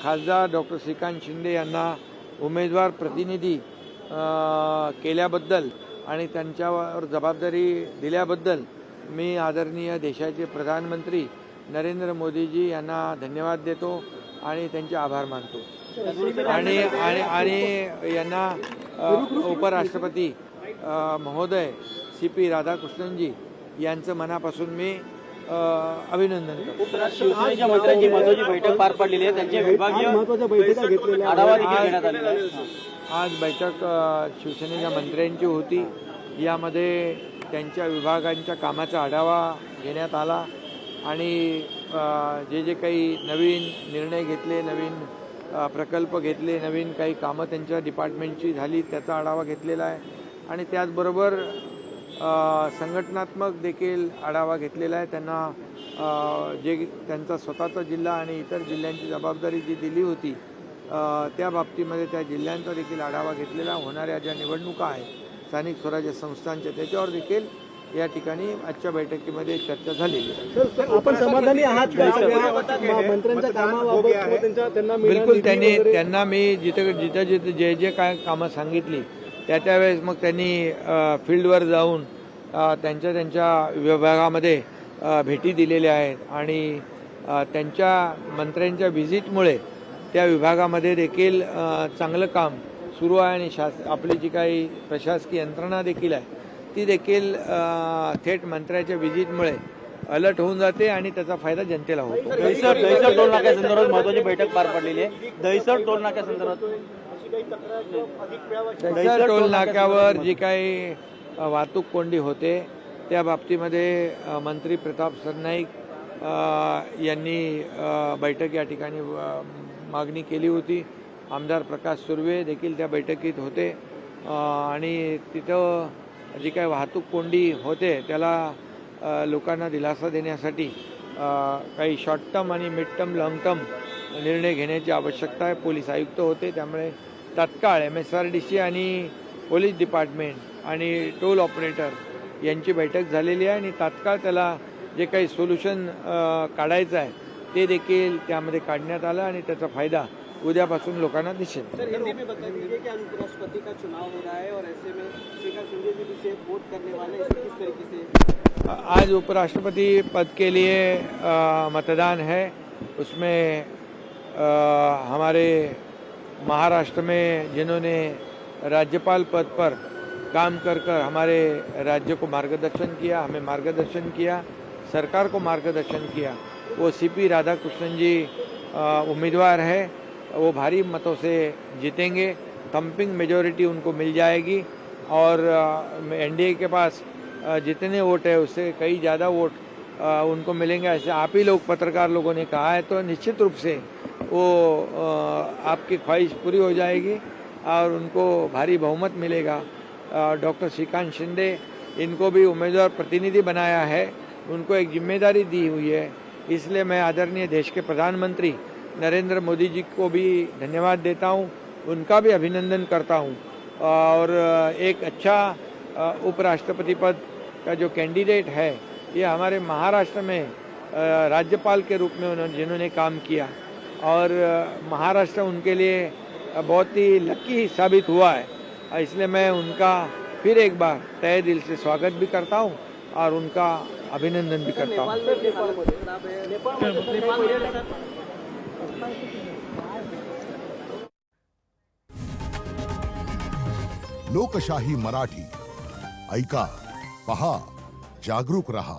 खासदार डॉक्टर श्रीकांत शिंदे यांना उमेदवार प्रतिनिधी केल्याबद्दल आणि त्यांच्यावर जबाबदारी दिल्याबद्दल मी आदरणीय देशाचे प्रधानमंत्री नरेंद्र मोदीजी यांना धन्यवाद देतो आणि त्यांचे आभार मानतो आणि आणि आणि यांना उपराष्ट्रपती महोदय CP राधाकृष्णनजी यांचं मनापासून मी अभिनंदन करतो। शिवसेनेच्या मंत्र्यांची महत्त्वाची बैठक पार पडलेली आहे, त्यांचे विभागीय आढावा देखील घेण्यात आलेला आहे। आज बैठक शिवसेनेच्या मंत्र्यांची होती, यामध्ये त्यांच्या विभागांच्या कामाचा आढावा घेण्यात आला आणि जे काही नवीन निर्णय घेतले, नवीन प्रकल्प घेतले, नवीन काही कामं त्यांच्या डिपार्टमेंटची झाली त्याचा आढावा घेतलेला आहे आणि त्याचबरोबर संघटनात्मक देखील आढावा घेतलेला आहे। त्यांना जे त्यांचा स्वतःचा जिल्हा आणि इतर जिल्ह्यांची जबाबदारी जी दिली होती त्या बाबतीमध्ये त्या जिल्ह्यांचा देखील आढावा घेतलेला, होणाऱ्या ज्या निवडणुका आहेत स्थानिक स्वराज्य संस्थांच्या त्याच्यावर देखील या ठिकाणी आजच्या बैठकीमध्ये चर्चा झालेली आहे। आपण समाधानी आहात मंत्र्यांच्या कामाबाबत? बिलकुल, त्यांना मी जिथं जे काय कामं सांगितली त्यावेळेस मग त्यांनी फील्डवर जाऊन त्यांच्या विभागामध्ये भेटी दिलेल्या आहेत आणि त्यांच्या मंत्र्यांच्या व्हिजिटमुळे त्या विभागामध्ये देखील चांगलं काम सुरू आहे आणि आपली जी काही प्रशासकीय यंत्रणा देखील आहे ती देखील थेट मंत्र्याच्या व्हिजिटमुळे अलर्ट होऊन जाते आणि त्याचा फायदा जनतेला होतो। दहिसर टोल नाक्यासंदर्भात महत्त्वाची बैठक पार पडलेली आहे। दहिसर टोल नाक्यासंदर्भात दहिसर टोल नाक्यावर जी काही वाहतूक कोंडी होते त्या बाबतीमध्ये मंत्री प्रताप सरनाईक यांनी बैठक या ठिकाणी मागणी केली होती। आमदार प्रकाश सुर्वे देखील त्या बैठकीत होते आणि तिथं जी काही वाहतूक कोंडी होते त्याला लोकांना दिलासा देण्यासाठी काही शॉर्ट टर्म आणि मिड टर्म लॉंग टर्म निर्णय घेण्याची आवश्यकता आहे। पोलीस आयुक्त होते, त्यामुळे तात्काळ MSRDC आणि पोलीस डिपार्टमेंट आणि टोल ऑपरेटर यांची बैठक झालेली आहे आणि तात्काळ त्याला जे काही सोल्युशन काढायचं आहे ते देखील त्यामध्ये काढण्यात आलं आणि त्याचा फायदा उद्यापासून लोकांना दिसेल। सर, हिंदी में बता दीजिए कि आज उपराष्ट्रपति का चुनाव हो रहा है और ऐसे में श्रीकांत शिंदे जी भी से वोट करने वाले हैं, किस तरीके से? आज उपराष्ट्रपति पद के लिए मतदान है, उसमें हमारे महाराष्ट्र में जिन्होंने राज्यपाल पद पर काम कर हमारे राज्य को मार्गदर्शन किया, हमें मार्गदर्शन किया, सरकार को मार्गदर्शन किया, वो CP राधाकृष्णन जी उम्मीदवार है। वो भारी मतों से जीतेंगे, थम्पिंग मेजॉरिटी उनको मिल जाएगी और NDA के पास जितने वोट है उससे कई ज़्यादा वोट उनको मिलेंगे, ऐसे आप ही लोग पत्रकार लोगों ने कहा है। तो निश्चित रूप से वो आपकी ख्वाहिश पूरी हो जाएगी और उनको भारी बहुमत मिलेगा। डॉक्टर श्रीकांत शिंदे इनको भी उम्मीदवार प्रतिनिधि बनाया है, उनको एक जिम्मेदारी दी हुई है, इसलिए मैं आदरणीय देश के प्रधानमंत्री नरेंद्र मोदी जी को भी धन्यवाद देता हूँ, उनका भी अभिनंदन करता हूँ और एक अच्छा उपराष्ट्रपति पद का जो कैंडिडेट है ये हमारे महाराष्ट्र में राज्यपाल के रूप में जिन्होंने काम किया और महाराष्ट्र उनके लिए बहुत ही लकी साबित हुआ है, इसलिए मैं उनका फिर एक बार तहे दिल से स्वागत भी करता हूँ और उनका अभिनंदन भी करता हूँ। लोकशाही मराठी ऐका, पहा, जागरूक रहा।